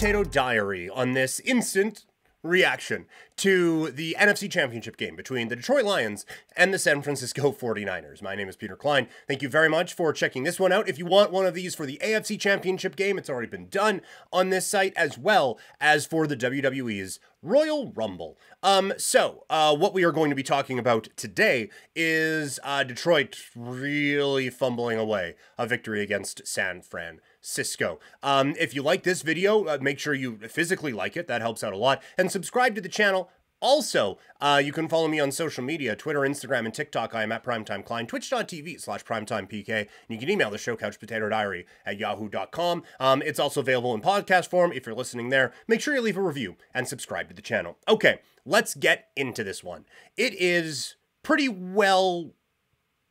Potato Diary on this instant reaction to the NFC Championship game between the Detroit Lions and the San Francisco 49ers. My name is Peter Klein. Thank you very much for checking this one out. If you want one of these for the AFC Championship game, it's already been done on this site, as well as for the WWE's Royal Rumble. What we are going to be talking about today is Detroit really fumbling away a victory against San Francisco. If you like this video, make sure you physically like it. That helps out a lot. And subscribe to the channel. Also, you can follow me on social media, Twitter, Instagram, and TikTok. I am at PrimetimeKlein, twitch.tv/PrimetimePK. And you can email the show, couchpotatodiary@yahoo.com. It's also available in podcast form. If you're listening there, make sure you leave a review and subscribe to the channel. Okay, let's get into this one. It is pretty well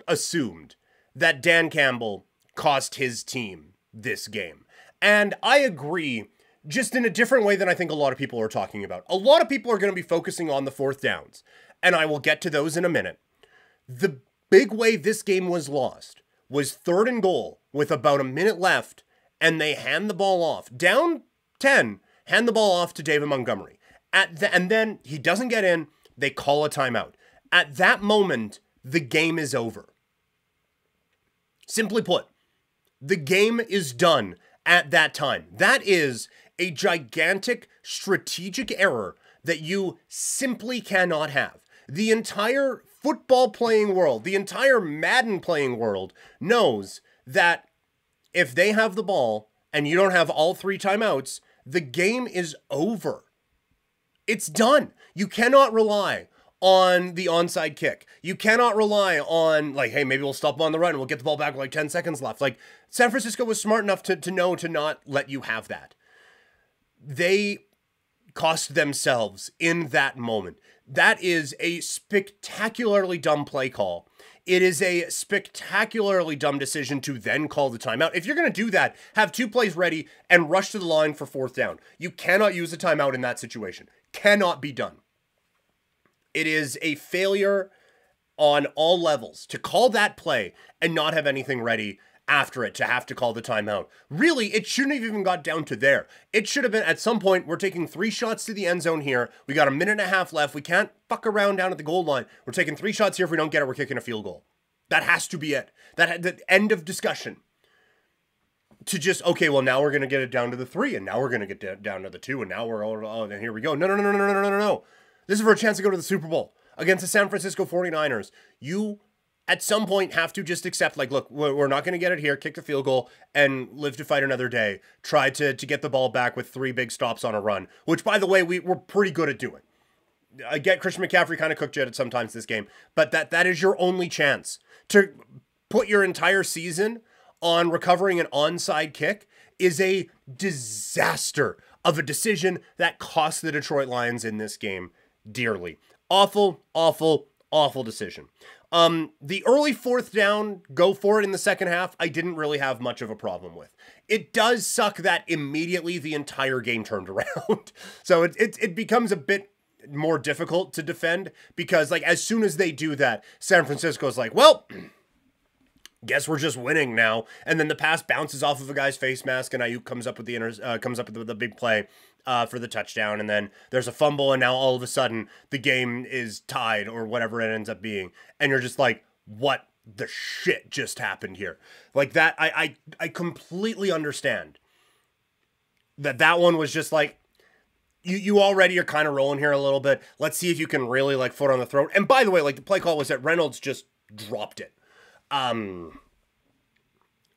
assumed that Dan Campbell cost his team this game. And I agree, just in a different way than I think a lot of people are talking about. A lot of people are going to be focusing on the fourth downs, and I will get to those in a minute. The big way this game was lost was 3rd and goal with about a minute left, and they hand the ball off. Down 10, hand the ball off to David Montgomery. And then he doesn't get in, they call a timeout. At that moment, the game is over. Simply put, the game is done at that time. That is a gigantic strategic error that you simply cannot have. The entire football playing world, the entire Madden playing world knows that if they have the ball and you don't have all 3 timeouts, the game is over. It's done. You cannot rely on the onside kick. You cannot rely on, like, hey, maybe we'll stop on the run and we'll get the ball back with like 10 seconds left. Like, San Francisco was smart enough to know to not let you have that. They cost themselves in that moment. That is a spectacularly dumb play call. It is a spectacularly dumb decision to then call the timeout. If you're going to do that, have 2 plays ready and rush to the line for 4th down. You cannot use a timeout in that situation. Cannot be done. It is a failure on all levels to call that play and not have anything ready after it, to have to call the timeout. Really, it shouldn't have even got down to there. It should have been, at some point, we're taking 3 shots to the end zone here. We got a minute and a half left. We can't fuck around down at the goal line. We're taking 3 shots here. If we don't get it, we're kicking a field goal. That has to be it. The end of discussion. To just, okay, well, now we're going to get it down to the 3, and now we're going to get down to the 2, and now we're, oh, and here we go. No. This is for a chance to go to the Super Bowl against the San Francisco 49ers. You, at some point, have to just accept, like, look, we're not going to get it here, kick the field goal, and live to fight another day. Try to get the ball back with 3 big stops on a run, which, by the way, we're pretty good at doing. I get Christian McCaffrey kind of cooked you at it sometimes this game, but that is your only chance. To put your entire season on recovering an onside kick is a disaster of a decision that cost the Detroit Lions in this game dearly. Awful, awful, awful decision. The early 4th down, go for it in the second half, I didn't really have much of a problem with. It does suck that immediately the entire game turned around. So it becomes a bit more difficult to defend because, like, as soon as they do that, San Francisco's like, well, guess we're just winning now. And then the pass bounces off of a guy's face mask, and Ayuk comes up with the big play for the touchdown, and then there's a fumble, and now all of a sudden the game is tied or whatever it ends up being, and you're just like, what the shit just happened here? Like that, I completely understand that one was just like, you already are kind of rolling here a little bit. Let's see if you can really, like, foot on the throat. And by the way, like, the play call was that Reynolds just dropped it.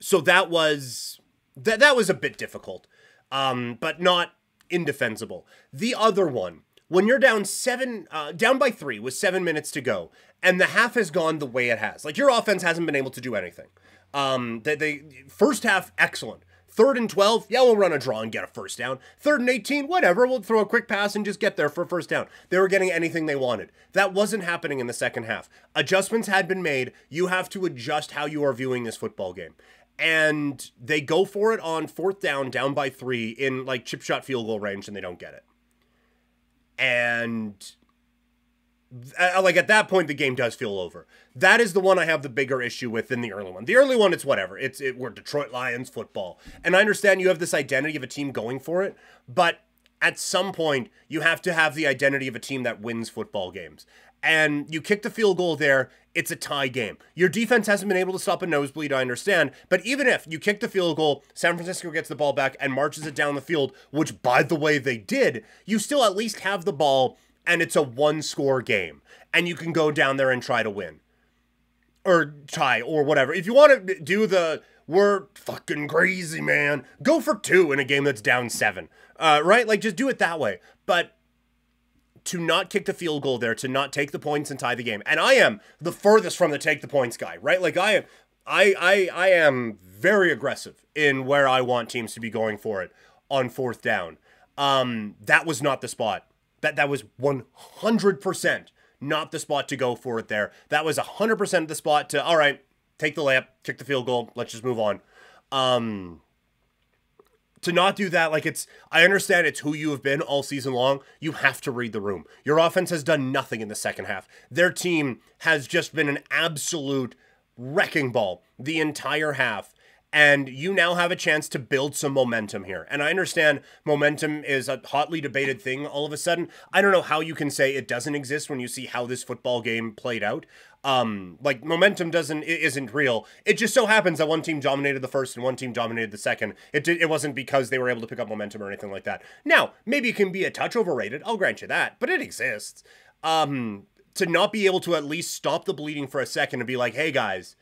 So that was a bit difficult, but not indefensible. The other one, when you're down by 3 with 7 minutes to go, and the half has gone the way it has, like, your offense hasn't been able to do anything. They first half, excellent. 3rd and 12, yeah, we'll run a draw and get a 1st down. 3rd and 18, whatever, we'll throw a quick pass and just get there for a 1st down. They were getting anything they wanted. That wasn't happening in the second half. Adjustments had been made. You have to adjust how you are viewing this football game. And they go for it on 4th down by 3 in, like, chip shot field goal range, and they don't get it. And like at that point, the game does feel over. That is the one I have the bigger issue with than the early one. The early one, it's whatever. We're Detroit Lions football. And I understand you have this identity of a team going for it, but at some point, you have to have the identity of a team that wins football games. And you kick the field goal there, it's a tie game. Your defense hasn't been able to stop a nosebleed, I understand. But even if you kick the field goal, San Francisco gets the ball back and marches it down the field, which, by the way, they did, you still at least have the ball, and it's a one-score game. And you can go down there and try to win. Or tie, or whatever. If you want to do the, we're fucking crazy, man, go for 2 in a game that's down 7. Right? Like, just do it that way. But to not kick the field goal there, to not take the points and tie the game. And I am the furthest from the take the points guy, right? Like I am very aggressive in where I want teams to be going for it on 4th down. That was not the spot. That was 100% not the spot to go for it there. That was 100% the spot to, all right, take the layup, kick the field goal, let's just move on. To not do that, like I understand it's who you have been all season long. You have to read the room. Your offense has done nothing in the second half. Their team has just been an absolute wrecking ball the entire half. And you now have a chance to build some momentum here. And I understand momentum is a hotly debated thing all of a sudden. I don't know how you can say it doesn't exist when you see how this football game played out. Like momentum isn't real. It just so happens that one team dominated the first and one team dominated the second. It wasn't because they were able to pick up momentum or anything like that. Now, maybe it can be a touch overrated. I'll grant you that, but it exists. To not be able to at least stop the bleeding for a second and be like, hey guys,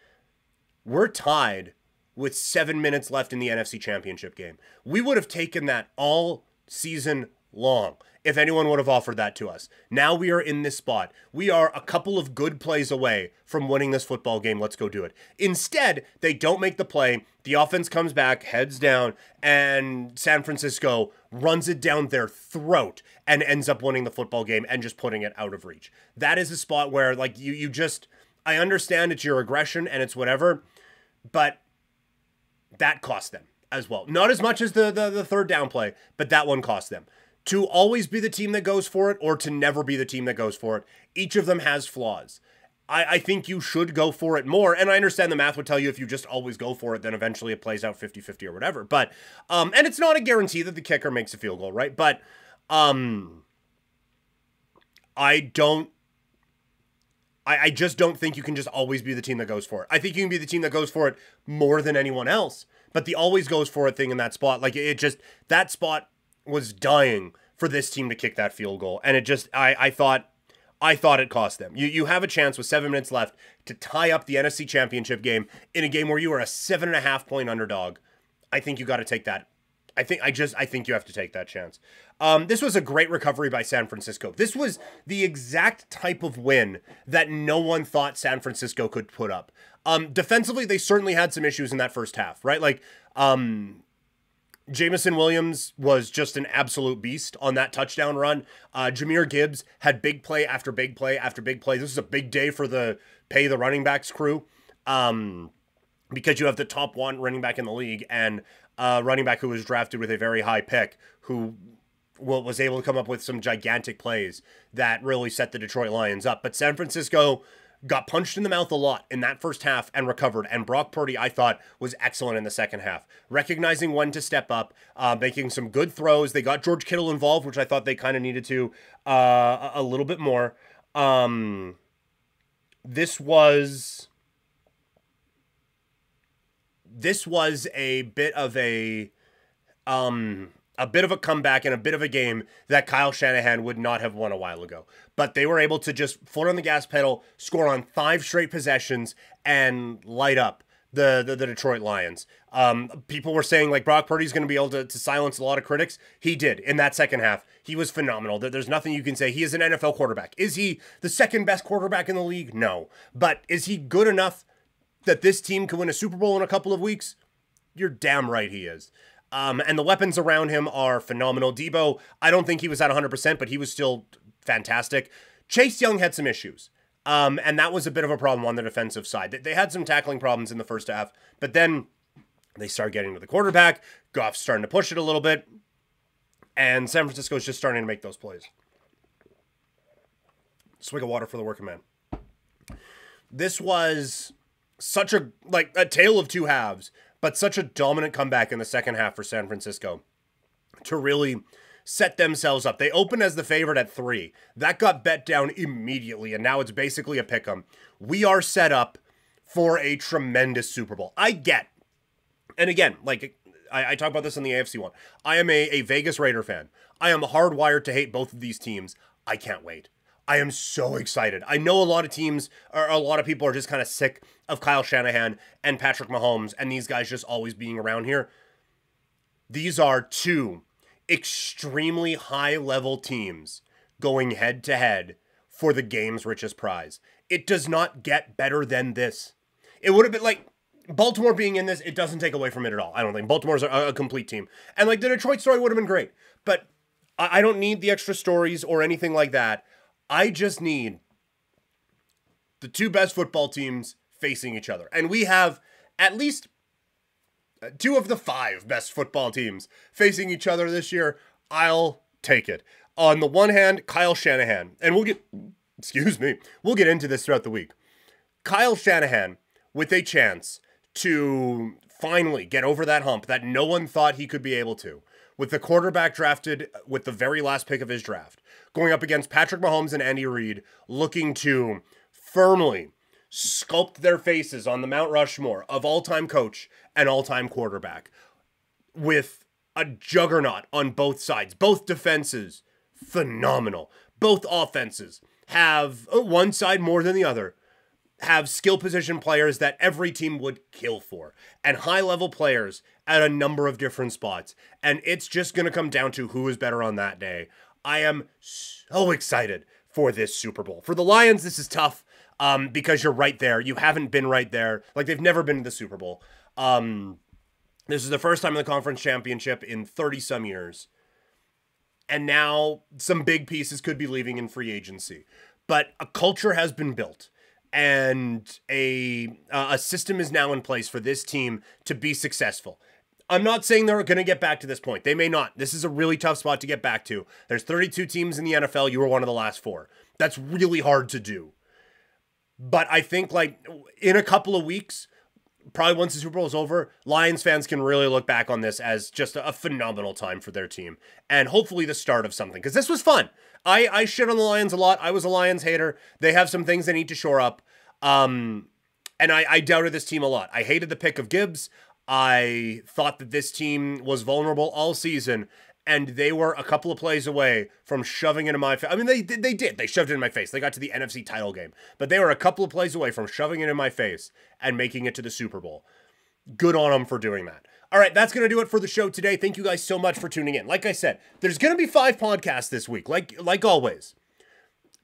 we're tied with 7 minutes left in the NFC Championship game. We would have taken that all season long if anyone would have offered that to us. Now we are in this spot. We are a couple of good plays away from winning this football game. Let's go do it. Instead, they don't make the play. The offense comes back, heads down, and San Francisco runs it down their throat and ends up winning the football game and just putting it out of reach. That is a spot where, like, you just, I understand it's your aggression and it's whatever, but that cost them as well. Not as much as the 3rd down play, but that one cost them. To always be the team that goes for it or to never be the team that goes for it, each of them has flaws. I think you should go for it more, and I understand the math would tell you if you just always go for it, then eventually it plays out 50-50 or whatever. But, and it's not a guarantee that the kicker makes a field goal, right? But, I just don't think you can just always be the team that goes for it. I think you can be the team that goes for it more than anyone else. But the always goes for it thing in that spot, like that spot was dying for this team to kick that field goal. And it just, I thought it cost them. You have a chance with 7 minutes left to tie up the NFC Championship game in a game where you are a 7.5-point underdog. I think you got to take that. I think you have to take that chance. This was a great recovery by San Francisco. This was the exact type of win that no one thought San Francisco could put up. Defensively, they certainly had some issues in that first half, right? Like, Jamison Williams was just an absolute beast on that touchdown run. Jahmyr Gibbs had big play after big play after big play. This is a big day for the running backs crew. Because you have the top 1 running back in the league and running back who was drafted with a very high pick who was able to come up with some gigantic plays that really set the Detroit Lions up. But San Francisco got punched in the mouth a lot in that first half and recovered. And Brock Purdy, I thought, was excellent in the second half. Recognizing when to step up, making some good throws. They got George Kittle involved, which I thought they kind of needed to a little bit more. This was a bit of a comeback and a bit of a game that Kyle Shanahan would not have won a while ago. But they were able to just foot on the gas pedal, score on 5 straight possessions, and light up the Detroit Lions. People were saying, like, Brock Purdy's going to be able to silence a lot of critics. He did in that second half. He was phenomenal. There's nothing you can say. He is an NFL quarterback. Is he the second best quarterback in the league? No. But is he good enough that this team can win a Super Bowl in a couple of weeks? You're damn right he is. And the weapons around him are phenomenal. Debo, I don't think he was at 100%, but he was still fantastic. Chase Young had some issues. And that was a bit of a problem on the defensive side. They had some tackling problems in the first half, but then they started getting to the quarterback. Goff's starting to push it a little bit. And San Francisco is just starting to make those plays. Swig of water for the working man. This was such a tale of two halves, but such a dominant comeback in the second half for San Francisco to really set themselves up. They opened as the favorite at 3. That got bet down immediately, and now it's basically a pick'em. We are set up for a tremendous Super Bowl. I get, and again, like I talk about this in the AFC one, I am a Vegas Raider fan. I am hardwired to hate both of these teams. I can't wait. I am so excited. I know a lot of teams, or a lot of people are just kind of sick of Kyle Shanahan and Patrick Mahomes and these guys just always being around here. These are two extremely high-level teams going head-to-head for the game's richest prize. It does not get better than this. It would have been like Baltimore being in this, it doesn't take away from it at all. I don't think. Baltimore's a complete team. And like the Detroit story would have been great. But I don't need the extra stories or anything like that. I just need the two best football teams facing each other. And we have at least 2 of the 5 best football teams facing each other this year. I'll take it. On the one hand, Kyle Shanahan. And we'll get into this throughout the week. Kyle Shanahan with a chance to finally get over that hump that no one thought he could be able to. With the quarterback drafted with the very last pick of his draft, going up against Patrick Mahomes and Andy Reid, looking to firmly sculpt their faces on the Mount Rushmore of all-time coach and all-time quarterback, with a juggernaut on both sides. Both defenses, phenomenal. Both offenses have one side more than the other, have skill position players that every team would kill for, and high-level players at a number of different spots. And it's just going to come down to who is better on that day. I am so excited for this Super Bowl. For the Lions, this is tough because you're right there. You haven't been right there. Like, they've never been to the Super Bowl. This is the first time in the conference championship in 30-some years. And now some big pieces could be leaving in free agency. But a culture has been built. And a system is now in place for this team to be successful. I'm not saying they're going to get back to this point. They may not. This is a really tough spot to get back to. There's 32 teams in the NFL. You were one of the last 4. That's really hard to do. But I think, like, in a couple of weeks, probably once the Super Bowl is over, Lions fans can really look back on this as just a phenomenal time for their team. And hopefully the start of something. Because this was fun. I shit on the Lions a lot. I was a Lions hater. They have some things they need to shore up. And I doubted this team a lot. I hated the pick of Gibbs. I thought that this team was vulnerable all season, and they were a couple of plays away from shoving it in my face. I mean, they did. They shoved it in my face. They got to the NFC title game. But they were a couple of plays away from shoving it in my face and making it to the Super Bowl. Good on them for doing that. All right, that's going to do it for the show today. Thank you guys so much for tuning in. Like I said, there's going to be 5 podcasts this week, like always.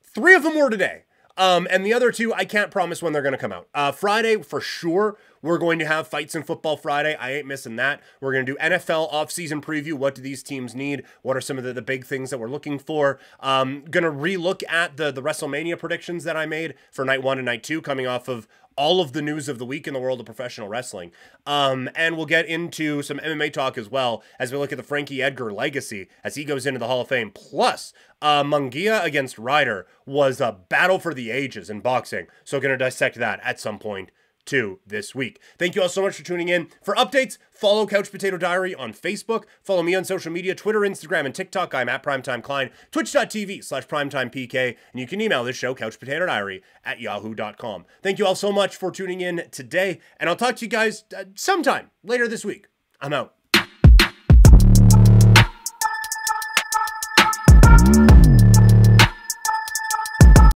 3 of them were today. And the other 2, I can't promise when they're going to come out. Friday, for sure, we're going to have Fights in Football Friday. I ain't missing that. We're going to do NFL offseason preview. What do these teams need? What are some of the big things that we're looking for? Going to relook at the WrestleMania predictions that I made for night 1 and night 2, coming off of all of the news of the week in the world of professional wrestling. And we'll get into some MMA talk as well as we look at the Frankie Edgar legacy as he goes into the Hall of Fame. Plus, Munguia against Ryder was a battle for the ages in boxing. So going to dissect that at some point too this week. Thank you all so much for tuning in. For updates, follow Couch Potato Diary on Facebook. Follow me on social media, Twitter, Instagram, and TikTok. I'm at Primetime Klein, twitch.tv/primetimepk, and you can email this show, couchpotatodiary@yahoo.com. Thank you all so much for tuning in today, and I'll talk to you guys sometime later this week. I'm out.